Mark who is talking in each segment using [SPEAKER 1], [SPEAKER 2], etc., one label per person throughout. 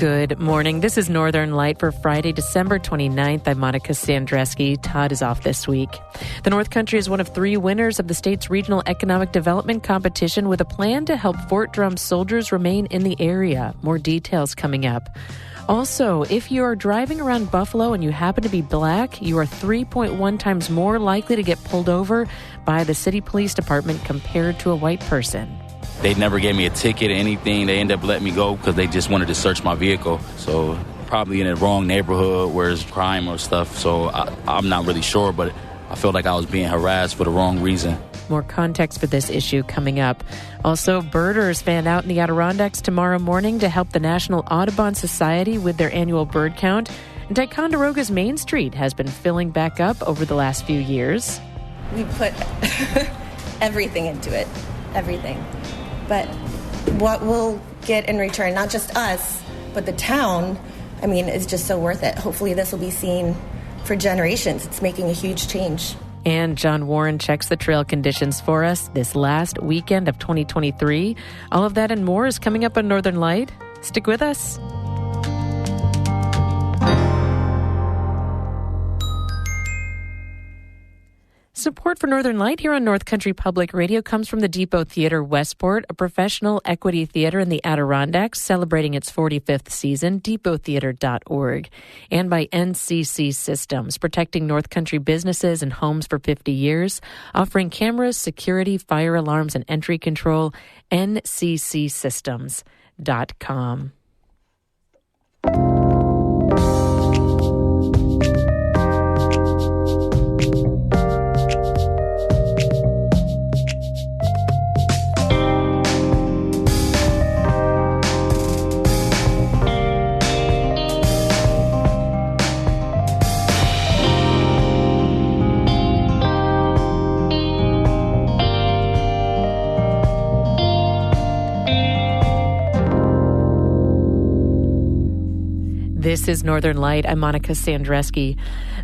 [SPEAKER 1] Good morning. This is Northern Light for Friday, December 29th. I'm Monica Sandreski. Todd is off this week. The North Country is one of 3 winners of the state's regional economic development competition with a plan to help Fort Drum soldiers remain in the area. More details coming up. Also, if you are driving around Buffalo and you happen to be black, you are 3.1 times more likely to get pulled over by the city police department compared to a white person.
[SPEAKER 2] They never gave me a ticket or anything. They ended up letting me go because they just wanted to search my vehicle. So probably in the wrong neighborhood where there's crime or stuff. So I'm not really sure, but I felt like I was being harassed for the wrong reason.
[SPEAKER 1] More context for this issue coming up. Also, birders fan out in the Adirondacks tomorrow morning to help the National Audubon Society with their annual bird count. And Ticonderoga's Main Street has been filling back up over the last few years.
[SPEAKER 3] We put everything into it, everything. But what we'll get in return, not just us, but the town, is just so worth it. Hopefully this will be seen for generations. It's making a huge change.
[SPEAKER 1] And John Warren checks the trail conditions for us this last weekend of 2023. All of that and more is coming up on Northern Light. Stick with us. Support for Northern Light here on North Country Public Radio comes from the Depot Theater Westport, a professional equity theater in the Adirondacks celebrating its 45th season, depottheater.org, and by NCC Systems, protecting North Country businesses and homes for 50 years, offering cameras, security, fire alarms, and entry control, nccsystems.com. This is Northern Light. I'm Monica Sandreski.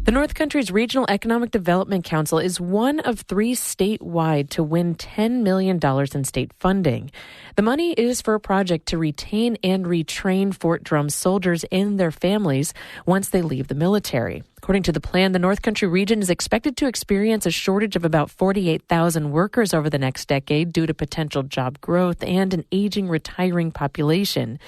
[SPEAKER 1] The North Country's Regional Economic Development Council is one of 3 statewide to win $10 million in state funding. The money is for a project to retain and retrain Fort Drum soldiers and their families once they leave the military. According to the plan, the North Country region is expected to experience a shortage of about 48,000 workers over the next decade due to potential job growth and an aging, retiring population.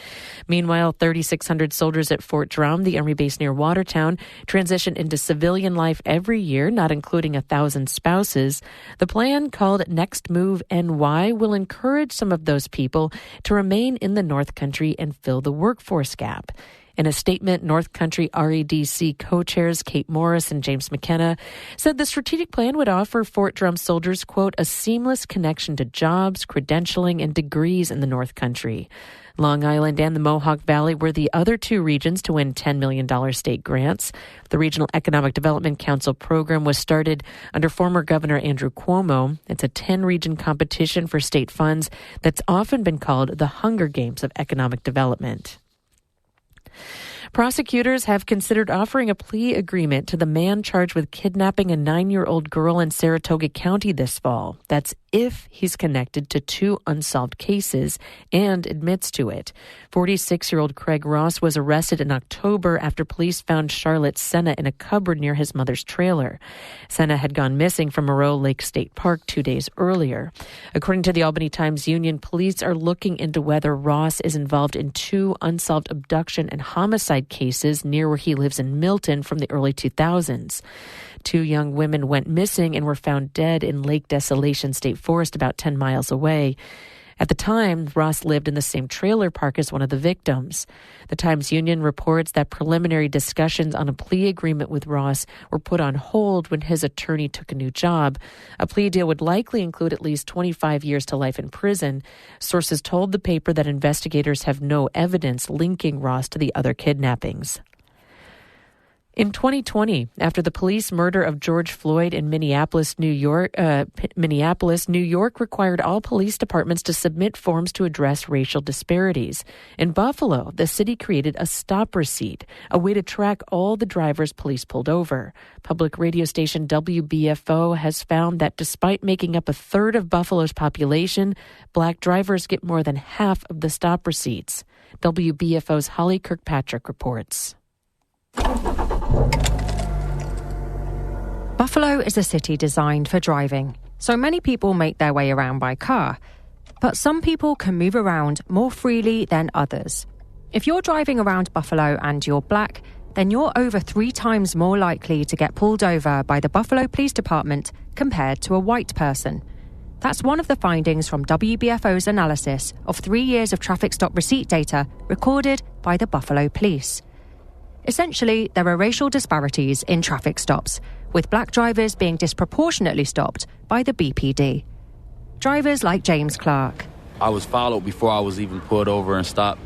[SPEAKER 1] Meanwhile, 3,600 soldiers at Fort Drum, the Army base near Watertown, transition into civilian life every year, not including 1,000 spouses. The plan, called Next Move NY, will encourage some of those people to remain in the North Country and fill the workforce gap. In a statement, North Country REDC co-chairs Kate Morris and James McKenna said the strategic plan would offer Fort Drum soldiers, quote, a seamless connection to jobs, credentialing, and degrees in the North Country. Long Island and the Mohawk Valley were the other 2 regions to win $10 million state grants. The Regional Economic Development Council program was started under former Governor Andrew Cuomo. It's a 10-region competition for state funds that's often been called the Hunger Games of economic development. Prosecutors have considered offering a plea agreement to the man charged with kidnapping a 9-year-old girl in Saratoga County this fall. That's if he's connected to 2 unsolved cases and admits to it. 46-year-old Craig Ross was arrested in October after police found Charlotte Senna in a cupboard near his mother's trailer. Senna had gone missing from Moreau Lake State Park 2 days earlier. According to the Albany Times-Union, police are looking into whether Ross is involved in 2 unsolved abduction and homicide cases near where he lives in Milton from the early 2000s. 2 young women went missing and were found dead in Lake Desolation State Forest about 10 miles away. At the time, Ross lived in the same trailer park as one of the victims. The Times-Union reports that preliminary discussions on a plea agreement with Ross were put on hold when his attorney took a new job. A plea deal would likely include at least 25 years to life in prison. Sources told the paper that investigators have no evidence linking Ross to the other kidnappings. In 2020, after the police murder of George Floyd in Minneapolis, New York required all police departments to submit forms to address racial disparities. In Buffalo, the city created a stop receipt, a way to track all the drivers police pulled over. Public radio station WBFO has found that despite making up a third of Buffalo's population, black drivers get more than half of the stop receipts. WBFO's Holly Kirkpatrick reports.
[SPEAKER 4] Buffalo is a city designed for driving, so many people make their way around by car. But some people can move around more freely than others. If you're driving around Buffalo and you're black, then you're over 3 times more likely to get pulled over by the Buffalo Police Department compared to a white person. That's one of the findings from WBFO's analysis of 3 years of traffic stop receipt data recorded by the Buffalo Police. Essentially, there are racial disparities in traffic stops, with black drivers being disproportionately stopped by the BPD. Drivers like James Clark.
[SPEAKER 2] I was followed before I was even pulled over and stopped,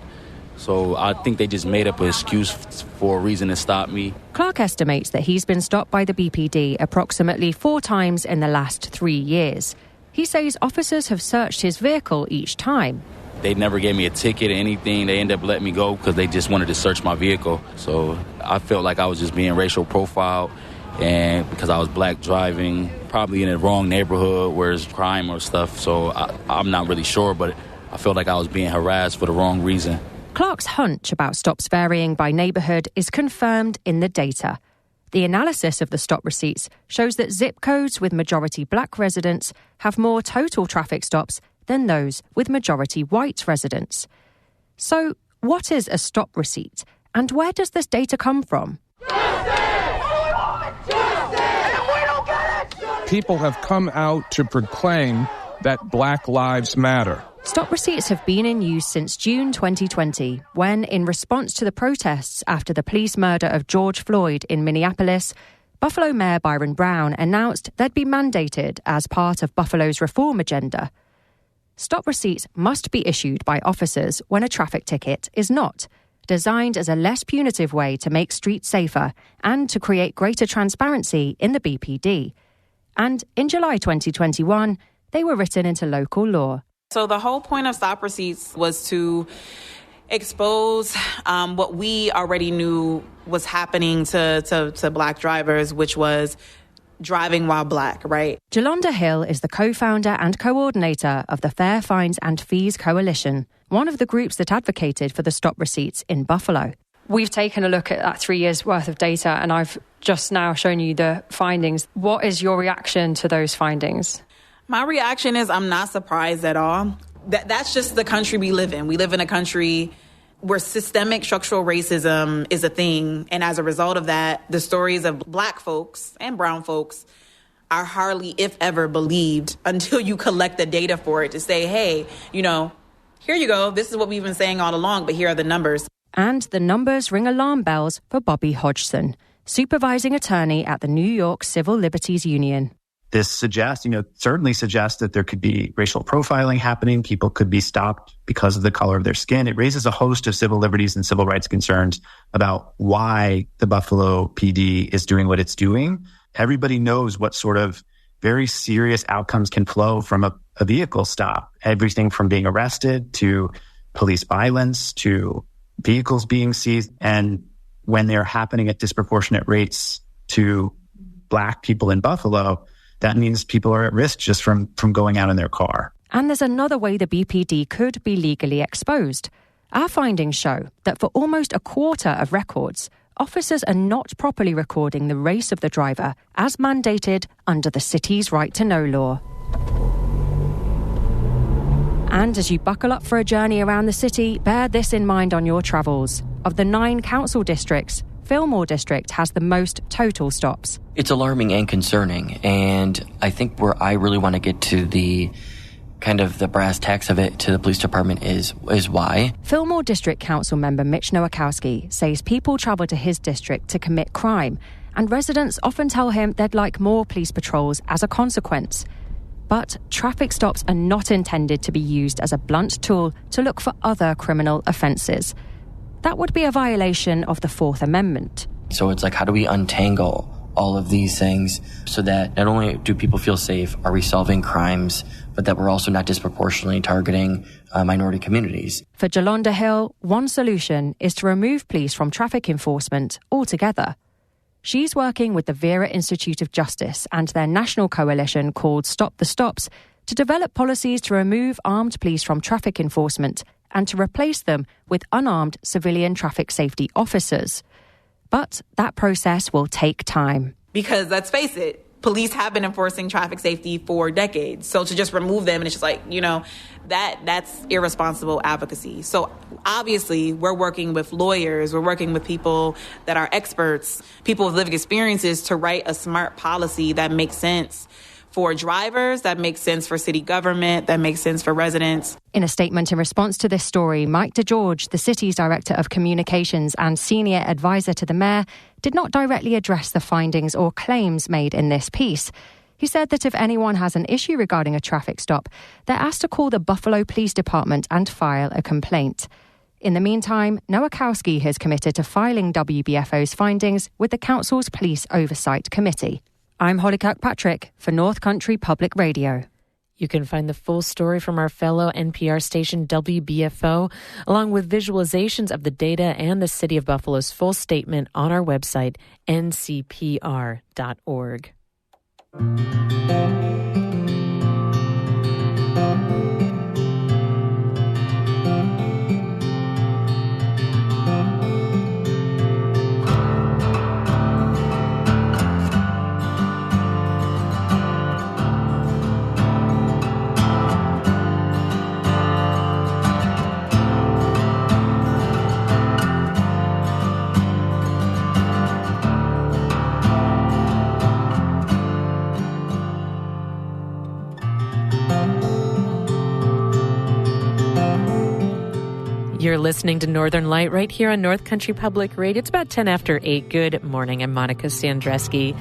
[SPEAKER 2] so I think they just made up an excuse for a reason to stop me.
[SPEAKER 4] Clark estimates that he's been stopped by the BPD approximately 4 times in the last 3 years. He says officers have searched his vehicle each time.
[SPEAKER 2] They never gave me a ticket or anything. They ended up letting me go because they just wanted to search my vehicle. So I felt like I was just being racial profiled, and because I was black driving, probably in the wrong neighborhood where there's crime or stuff. So I'm not really sure, but I felt like I was being harassed for the wrong reason.
[SPEAKER 4] Clark's hunch about stops varying by neighborhood is confirmed in the data. The analysis of the stop receipts shows that zip codes with majority black residents have more total traffic stops than those with majority white residents. So, what is a stop receipt, and where does this data come from?
[SPEAKER 5] People have come out to proclaim that Black Lives Matter.
[SPEAKER 4] Stop receipts have been in use since June 2020, when, in response to the protests after the police murder of George Floyd in Minneapolis, Buffalo Mayor Byron Brown announced they'd be mandated as part of Buffalo's reform agenda. Stop receipts must be issued by officers when a traffic ticket is not, designed as a less punitive way to make streets safer and to create greater transparency in the BPD. And in July 2021, they were written into local law.
[SPEAKER 6] So the whole point of stop receipts was to expose what we already knew was happening to black drivers, which was driving while black, right?
[SPEAKER 4] Jolanda Hill is the co-founder and coordinator of the Fair Fines and Fees Coalition, one of the groups that advocated for the stop receipts in Buffalo. We've taken a look at that 3 years' worth of data, and I've just now shown you the findings. What is your reaction to those findings?
[SPEAKER 6] My reaction is I'm not surprised at all. That's just the country we live in. We live in a country where systemic structural racism is a thing. And as a result of that, the stories of black folks and brown folks are hardly, if ever, believed until you collect the data for it to say, hey, here you go. This is what we've been saying all along, but here are the numbers.
[SPEAKER 4] And the numbers ring alarm bells for Bobby Hodgson, supervising attorney at the New York Civil Liberties Union.
[SPEAKER 7] This certainly suggests that there could be racial profiling happening. People could be stopped because of the color of their skin. It raises a host of civil liberties and civil rights concerns about why the Buffalo PD is doing what it's doing. Everybody knows what sort of very serious outcomes can flow from a vehicle stop. Everything from being arrested to police violence to vehicles being seized. And when they're happening at disproportionate rates to black people in Buffalo, that means people are at risk just from going out in their car.
[SPEAKER 4] And there's another way the BPD could be legally exposed. Our findings show that for almost a quarter of records, officers are not properly recording the race of the driver as mandated under the city's right to know law. And as you buckle up for a journey around the city, bear this in mind on your travels. Of the 9 council districts, Fillmore District has the most total stops.
[SPEAKER 8] It's alarming and concerning, and I think where I really want to get to the kind of the brass tacks of it to the police department is why.
[SPEAKER 4] Fillmore District Council member Mitch Nowakowski says people travel to his district to commit crime, and residents often tell him they'd like more police patrols as a consequence. But traffic stops are not intended to be used as a blunt tool to look for other criminal offences. That would be a violation of the Fourth Amendment.
[SPEAKER 8] So it's like, how do we untangle all of these things so that not only do people feel safe, are we solving crimes, but that we're also not disproportionately targeting minority communities.
[SPEAKER 4] For Jolanda Hill, one solution is to remove police from traffic enforcement altogether. She's working with the Vera Institute of Justice and their national coalition called Stop the Stops to develop policies to remove armed police from traffic enforcement and to replace them with unarmed civilian traffic safety officers. But that process will take time.
[SPEAKER 6] Because let's face it, police have been enforcing traffic safety for decades. So to just remove them, and it's just like, that's irresponsible advocacy. So obviously we're working with lawyers, we're working with people that are experts, people with lived experiences to write a smart policy that makes sense for drivers, that makes sense for city government, that makes sense for residents.
[SPEAKER 4] In a statement in response to this story, Mike DeGeorge, the city's director of communications and senior advisor to the mayor, did not directly address the findings or claims made in this piece. He said that if anyone has an issue regarding a traffic stop, they're asked to call the Buffalo Police Department and file a complaint. In the meantime, Nowakowski has committed to filing WBFO's findings with the council's Police Oversight Committee. I'm Holly Kirkpatrick for North Country Public Radio.
[SPEAKER 1] You can find the full story from our fellow NPR station WBFO, along with visualizations of the data and the City of Buffalo's full statement on our website, ncpr.org. You're listening to Northern Light right here on North Country Public Radio. It's about 10 after 8. Good morning. I'm Monica Sandreski.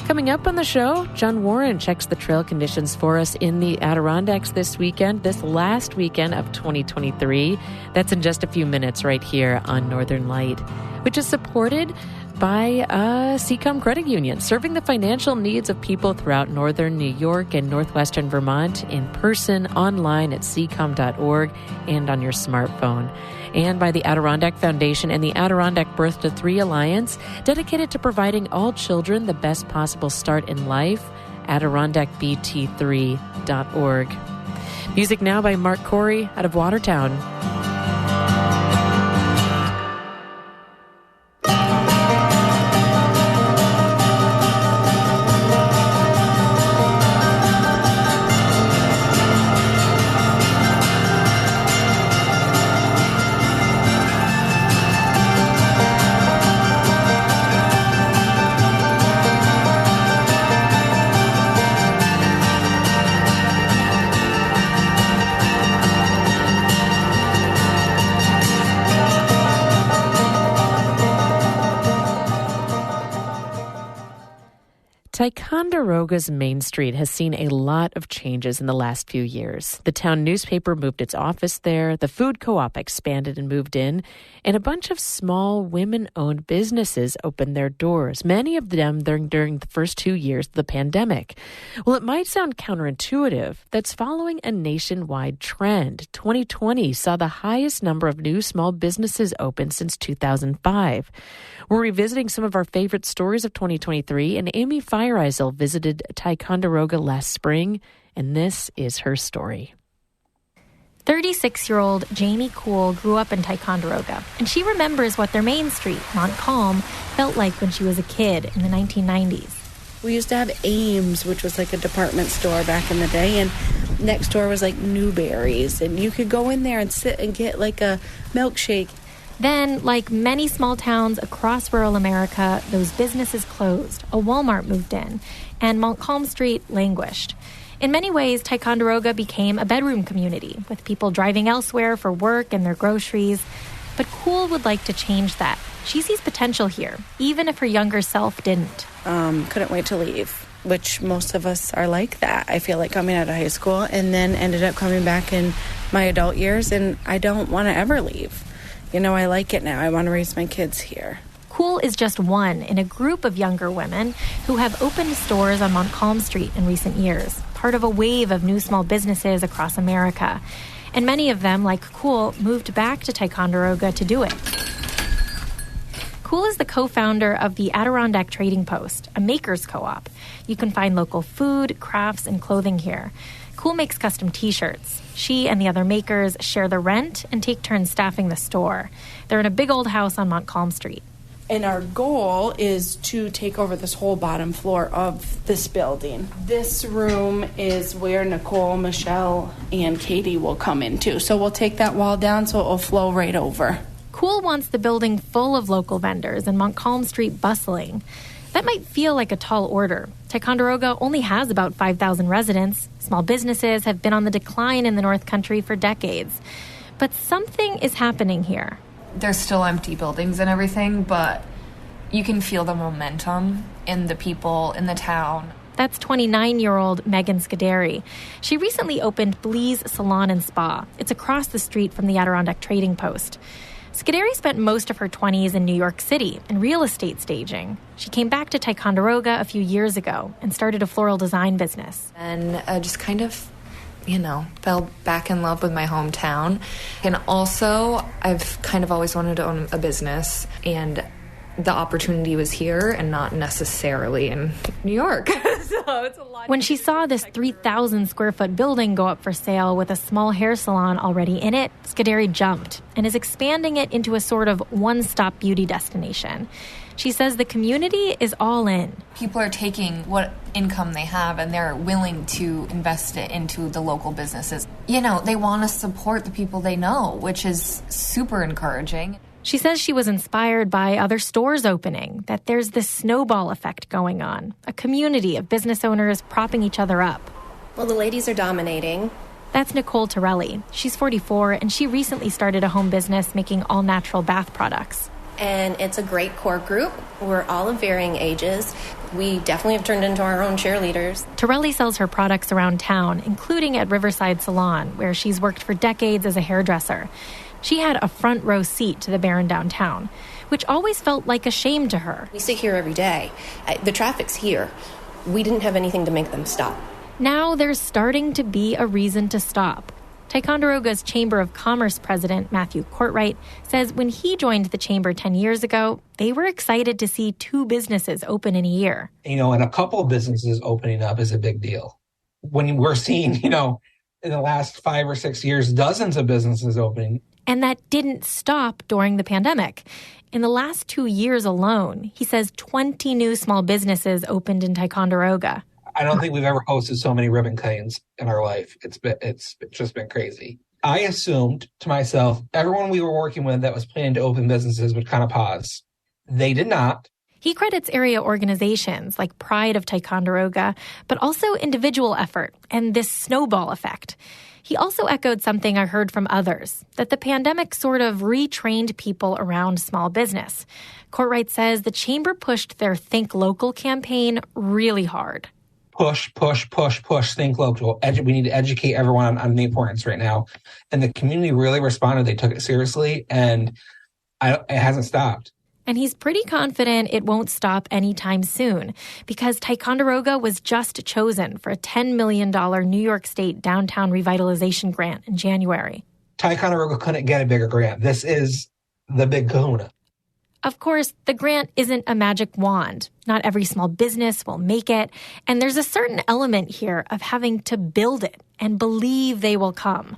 [SPEAKER 1] Coming up on the show, John Warren checks the trail conditions for us in the Adirondacks this weekend, this last weekend of 2023. That's in just a few minutes right here on Northern Light, which is supported by CCOM Credit Union, serving the financial needs of people throughout northern New York and northwestern Vermont in person, online at ccom.org, and on your smartphone. And by the Adirondack Foundation and the Adirondack Birth to 3 Alliance, dedicated to providing all children the best possible start in life, AdirondackBT3.org. Music now by Mark Corey out of Watertown. Ticonderoga's Main Street has seen a lot of changes in the last few years. The town newspaper moved its office there, the food co-op expanded and moved in, and a bunch of small women-owned businesses opened their doors, many of them during the first 2 years of the pandemic. Well, it might sound counterintuitive. That's following a nationwide trend. 2020 saw the highest number of new small businesses open since 2005. We're revisiting some of our favorite stories of 2023, and Amy Feiereisel visited Ticonderoga last spring, and this is her story.
[SPEAKER 9] 36-year-old Jamie Cool grew up in Ticonderoga, and she remembers what their main street, Montcalm, felt like when she was a kid in the 1990s.
[SPEAKER 10] We used to have Ames, which was like a department store back in the day, and next door was like Newberry's, and you could go in there and sit and get like a milkshake.
[SPEAKER 9] Then, like many small towns across rural America, those businesses closed, a Walmart moved in, and Montcalm Street languished. In many ways, Ticonderoga became a bedroom community, with people driving elsewhere for work and their groceries. But Cool would like to change that. She sees potential here, even if her younger self didn't.
[SPEAKER 10] Couldn't wait to leave, which most of us are like that. I feel like coming out of high school and then ended up coming back in my adult years, and I don't want to ever leave. You know, I like it now. I want to raise my kids here.
[SPEAKER 9] Cool is just one in a group of younger women who have opened stores on Montcalm Street in recent years, part of a wave of new small businesses across America. And many of them, like Cool, moved back to Ticonderoga to do it. Cool is the co-founder of the Adirondack Trading Post, a maker's co-op. You can find local food, crafts, and clothing here. Cool makes custom T-shirts. She and the other makers share the rent and take turns staffing the store. They're in a big old house on Montcalm Street.
[SPEAKER 10] And our goal is to take over this whole bottom floor of this building. This room is where Nicole, Michelle, and Katie will come into. So we'll take that wall down so it will flow right over.
[SPEAKER 9] Cool wants the building full of local vendors and Montcalm Street bustling. That might feel like a tall order. Ticonderoga only has about 5,000 residents. Small businesses have been on the decline in the North Country for decades. But something is happening here.
[SPEAKER 11] There's still empty buildings and everything, but you can feel the momentum in the people in the town.
[SPEAKER 9] That's 29-year-old Megan Scuderi. She recently opened Blee's Salon and Spa. It's across the street from the Adirondack Trading Post. Scuderi spent most of her 20s in New York City in real estate staging. She came back to Ticonderoga a few years ago and started a floral design business.
[SPEAKER 11] And just kind of, fell back in love with my hometown. And also, I've kind of always wanted to own a business, and the opportunity was here and not necessarily in New York. So it's a lot.
[SPEAKER 9] When she saw this 3,000 square foot building go up for sale with a small hair salon already in it, Scuderi jumped and is expanding it into a sort of one-stop beauty destination. She says the community is all in.
[SPEAKER 11] People are taking what income they have and they're willing to invest it into the local businesses. They want to support the people they know, which is super encouraging.
[SPEAKER 9] She says she was inspired by other stores opening, that there's this snowball effect going on, a community of business owners propping each other up.
[SPEAKER 3] Well, the ladies are dominating.
[SPEAKER 9] That's Nicole Torelli. She's 44, and she recently started a home business making all-natural bath products.
[SPEAKER 3] And it's a great core group. We're all of varying ages. We definitely have turned into our own cheerleaders.
[SPEAKER 9] Torelli sells her products around town, including at Riverside Salon, where she's worked for decades as a hairdresser. She had a front row seat to the Baron downtown, which always felt like a shame to her.
[SPEAKER 3] We sit here every day. The traffic's here. We didn't have anything to make them stop.
[SPEAKER 9] Now there's starting to be a reason to stop. Ticonderoga's Chamber of Commerce president, Matthew Courtwright, says when he joined the chamber 10 years ago, they were excited to see 2 businesses open in a year.
[SPEAKER 12] And a couple of businesses opening up is a big deal. When we're seeing, in the last 5 or 6 years, dozens of businesses opening.
[SPEAKER 9] And that didn't stop during the pandemic. In the last 2 years alone, he says 20 new small businesses opened in Ticonderoga.
[SPEAKER 12] I don't think we've ever hosted so many ribbon cuttings in our life. It's just been crazy. I assumed to myself, everyone we were working with that was planning to open businesses would kind of pause. They did not.
[SPEAKER 9] He credits area organizations like Pride of Ticonderoga, but also individual effort and this snowball effect. He also echoed something I heard from others, that the pandemic sort of retrained people around small business. Courtwright says the chamber pushed their Think Local campaign really hard.
[SPEAKER 12] Push, think local. We need to educate everyone on the importance right now. And the community really responded. They took it seriously, and it hasn't stopped.
[SPEAKER 9] And he's pretty confident it won't stop anytime soon because Ticonderoga was just chosen for a $10 million New York State downtown revitalization grant in January.
[SPEAKER 12] Ticonderoga couldn't get a bigger grant. This is the big kahuna.
[SPEAKER 9] Of course, the grant isn't a magic wand. Not every small business will make it. And there's a certain element here of having to build it and believe they will come.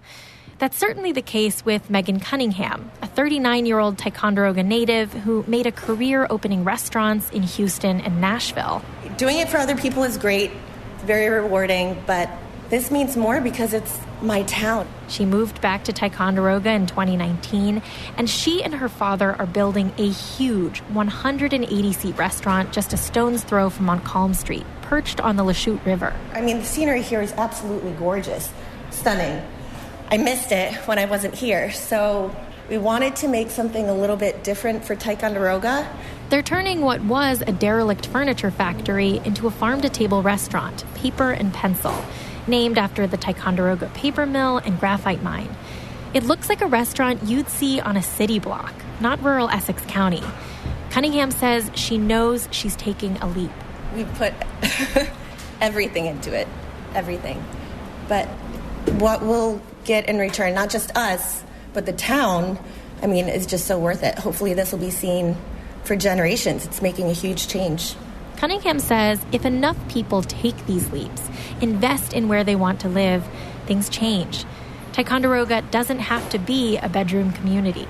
[SPEAKER 9] That's certainly the case with Megan Cunningham, a 39-year-old Ticonderoga native who made a career opening restaurants in Houston and Nashville.
[SPEAKER 3] Doing it for other people is great, very rewarding, but this means more because it's my town.
[SPEAKER 9] She moved back to Ticonderoga in 2019, and she and her father are building a huge 180-seat restaurant just a stone's throw from Montcalm Street, perched on the Lachute River.
[SPEAKER 3] I mean, the scenery here is absolutely gorgeous, stunning. I missed it when I wasn't here, so we wanted to make something a little bit different for Ticonderoga.
[SPEAKER 9] They're turning what was a derelict furniture factory into a farm-to-table restaurant, Paper and Pencil, named after the Ticonderoga paper mill and graphite mine. It looks like a restaurant you'd see on a city block, not rural Essex County. Cunningham says she knows she's taking a leap.
[SPEAKER 3] We put everything into it, everything. But what we'll get in return, not just us, but the town, I mean, is just so worth it. Hopefully this will be seen for generations. It's making a huge change.
[SPEAKER 9] Cunningham says if enough people take these leaps, invest in where they want to live, things change. Ticonderoga doesn't have to be a bedroom community.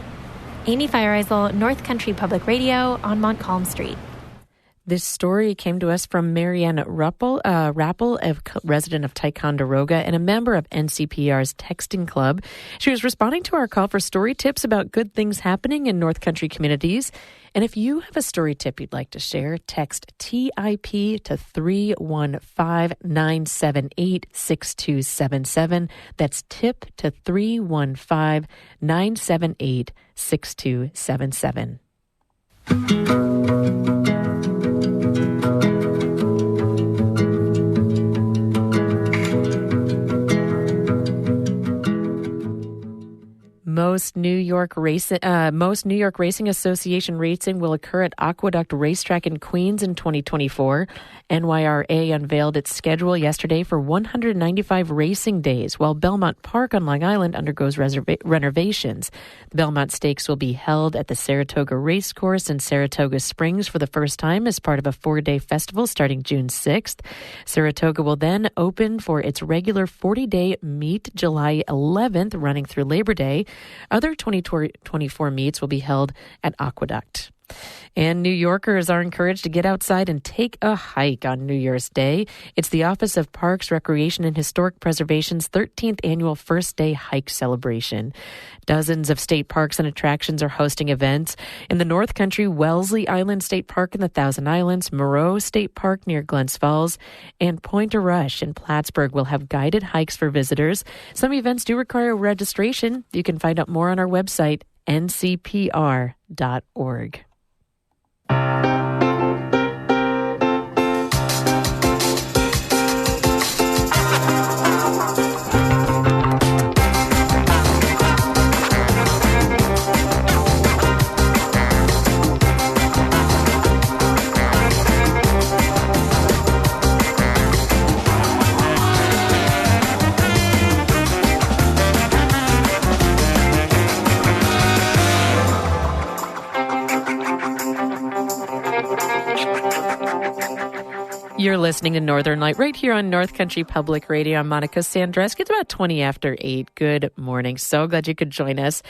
[SPEAKER 9] Amy Feiereisel, North Country Public Radio on Montcalm Street.
[SPEAKER 1] This story came to us from Marianne Rappel, a resident of Ticonderoga and a member of NCPR's Texting Club. She was responding to our call for story tips about good things happening in North Country communities. And if you have a story tip you'd like to share, text TIP to 315-978-6277. That's tip to 315-978-6277. Most New York Racing Association racing will occur at Aqueduct Racetrack in Queens in 2024. NYRA unveiled its schedule yesterday for 195 racing days, while Belmont Park on Long Island undergoes renovations. The Belmont Stakes will be held at the Saratoga Racecourse in Saratoga Springs for the first time as part of a 4-day festival starting June 6th. Saratoga will then open for its regular 40-day meet July 11th, running through Labor Day. Other 2024 meets will be held at Aqueduct. And New Yorkers are encouraged to get outside and take a hike on New Year's Day. It's the Office of Parks, Recreation, and Historic Preservation's 13th annual First Day Hike celebration. Dozens of state parks and attractions are hosting events. In the North Country, Wellesley Island State Park in the Thousand Islands, Moreau State Park near Glens Falls, and Pointe Rush in Plattsburgh will have guided hikes for visitors. Some events do require registration. You can find out more on our website, ncpr.org. You're listening to Northern Light right here on North Country Public Radio. I'm Monica Sandreski. It's about 20 after 8. Good morning. So glad you could join us.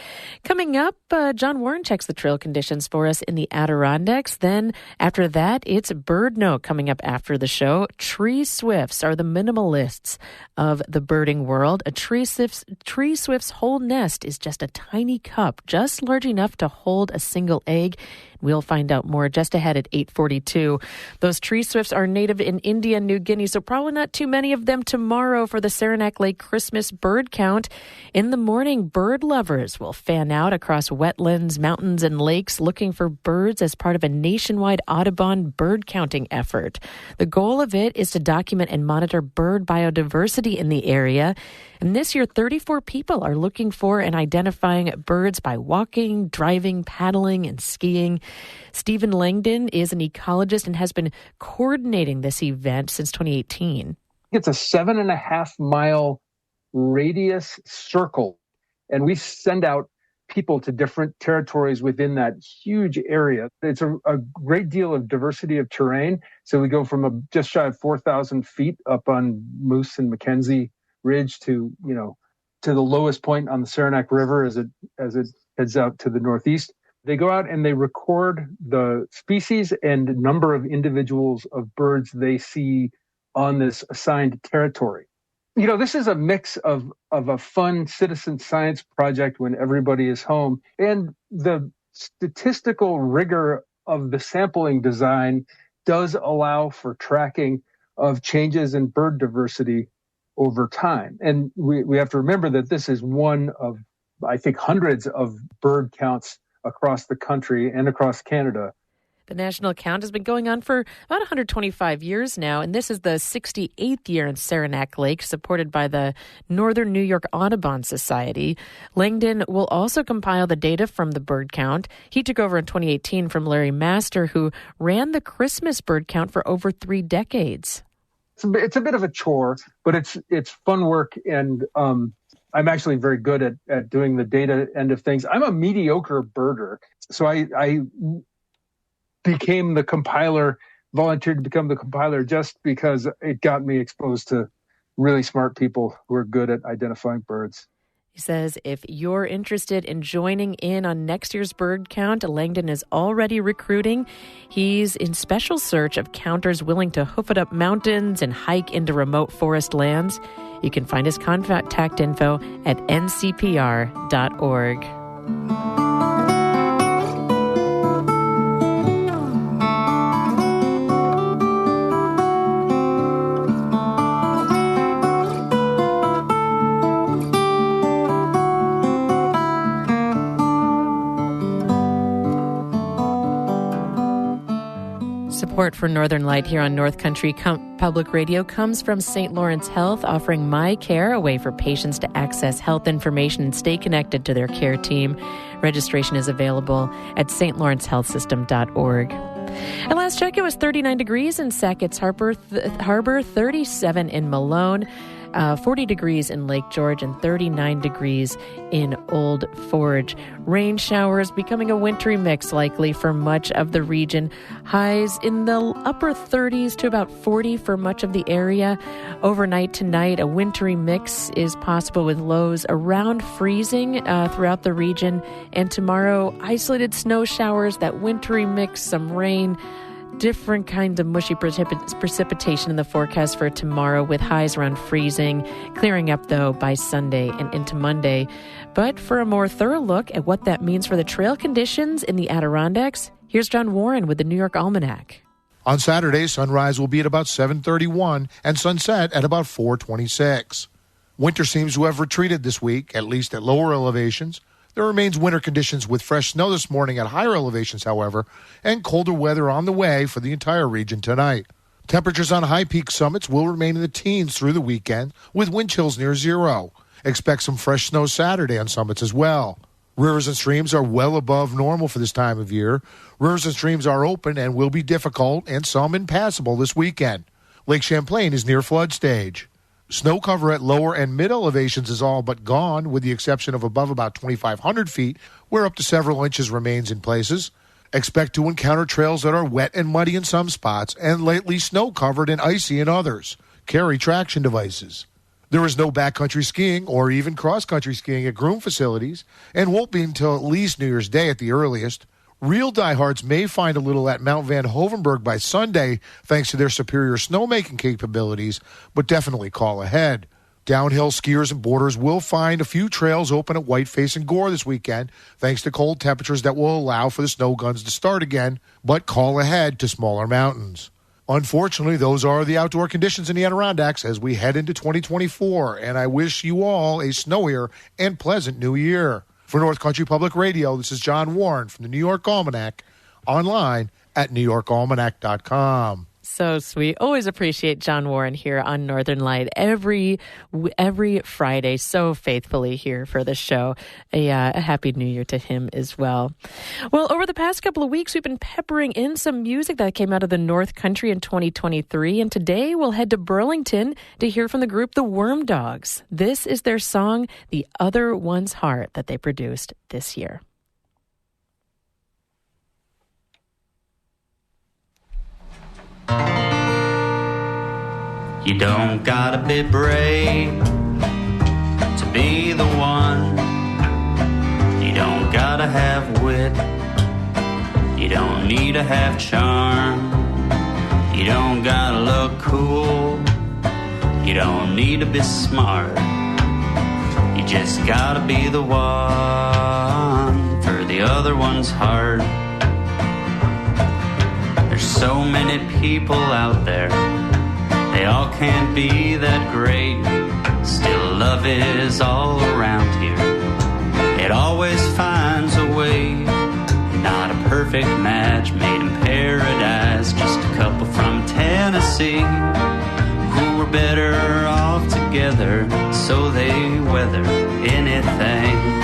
[SPEAKER 1] Coming up, John Warren checks the trail conditions for us in the Adirondacks. Then after that, it's Bird Note coming up after the show. Tree swifts are the minimalists of the birding world. A tree swift's whole nest is just a tiny cup, just large enough to hold a single egg. We'll find out more just ahead at 8:42. Those tree swifts are native in India and New Guinea, so probably not too many of them tomorrow for the Saranac Lake Christmas bird count. In the morning, bird lovers will fan out across wetlands, mountains, and lakes looking for birds as part of a nationwide Audubon bird counting effort. The goal of it is to document and monitor bird biodiversity in the area. And this year, 34 people are looking for and identifying birds by walking, driving, paddling, and skiing. Stephen Langdon is an ecologist and has been coordinating this event since 2018.
[SPEAKER 13] It's a 7.5 mile radius circle, and we send out people to different territories within that huge area. It's a great deal of diversity of terrain. So we go from just shy of 4,000 feet up on Moose and Mackenzie Ridge to the lowest point on the Saranac River as it heads out to the northeast. They go out and they record the species and number of individuals of birds they see on this assigned territory. This is a mix of a fun citizen science project when everybody is home and the statistical rigor of the sampling design does allow for tracking of changes in bird diversity over time. And we have to remember that this is one of, I think, hundreds of bird counts across the country and across Canada
[SPEAKER 1] The national count has been going on for about 125 years now, and this is the 68th year in Saranac Lake, supported by the Northern New York Audubon Society. Langdon will also compile the data from the bird count. He took over in 2018 from Larry Master, who ran the Christmas bird count for over 3 decades.
[SPEAKER 13] It's a bit of a chore, but it's fun work, and I'm actually very good at doing the data end of things. I'm a mediocre birder, so I became the compiler, volunteered to become the compiler just because it got me exposed to really smart people who are good at identifying birds.
[SPEAKER 1] He says if you're interested in joining in on next year's bird count, Langdon is already recruiting. He's in special search of counters willing to hoof it up mountains and hike into remote forest lands. You can find his contact info at ncpr.org. Support for Northern Light here on North Country Public Radio comes from St. Lawrence Health, offering My Care, a way for patients to access health information and stay connected to their care team. Registration is available at stlawrencehealthsystem.org. At last check, it was 39 degrees in Sackett's Harbor, 37 in Malone, 40 degrees in Lake George, and 39 degrees in Old Forge. Rain showers becoming a wintry mix likely for much of the region. Highs in the upper 30s to about 40 for much of the area. Overnight tonight, a wintry mix is possible with lows around freezing throughout the region. And tomorrow, isolated snow showers, that wintry mix, some rain. Different kinds of mushy precipitation in the forecast for tomorrow, with highs around freezing, clearing up though by Sunday and into Monday. But for a more thorough look at what that means for the trail conditions in the Adirondacks, here's John Warren with the New York Almanac.
[SPEAKER 14] On Saturday, sunrise will be at about 7:31 and sunset at about 4:26. Winter seems to have retreated this week, at least at lower elevations. There remains winter conditions with fresh snow this morning at higher elevations, however, and colder weather on the way for the entire region tonight. Temperatures on high peak summits will remain in the teens through the weekend, with wind chills near zero. Expect some fresh snow Saturday on summits as well. Rivers and streams are well above normal for this time of year. Rivers and streams are open and will be difficult and some impassable this weekend. Lake Champlain is near flood stage. Snow cover at lower and mid elevations is all but gone, with the exception of above about 2,500 feet, where up to several inches remains in places. Expect to encounter trails that are wet and muddy in some spots and lightly snow-covered and icy in others. Carry traction devices. There is no backcountry skiing or even cross-country skiing at groomed facilities, and won't be until at least New Year's Day at the earliest. Real diehards may find a little at Mount Van Hovenberg by Sunday, thanks to their superior snowmaking capabilities, but definitely call ahead. Downhill skiers and boarders will find a few trails open at Whiteface and Gore this weekend, thanks to cold temperatures that will allow for the snow guns to start again, but call ahead to smaller mountains. Unfortunately, those are the outdoor conditions in the Adirondacks as we head into 2024, and I wish you all a snowier and pleasant new year. For North Country Public Radio, this is John Warren from the New York Almanac, online at newyorkalmanac.com.
[SPEAKER 1] So sweet. Always appreciate John Warren here on Northern Light every Friday, so faithfully here for the show. A happy new year to him as well. Well, over the past couple of weeks, we've been peppering in some music that came out of the North Country in 2023, and today we'll head to Burlington to hear from the group The Worm Dogs. This is their song, The Other One's Heart, that they produced this year.
[SPEAKER 15] You don't gotta be brave to be the one. You don't gotta have wit. You don't need to have charm. You don't gotta look cool. You don't need to be smart. You just gotta be the one for the other one's heart. There's so many people out there, they all can't be that great. Still, love is all around here. It always finds a way. Not a perfect match made in paradise. see who were better off together, so they weather anything.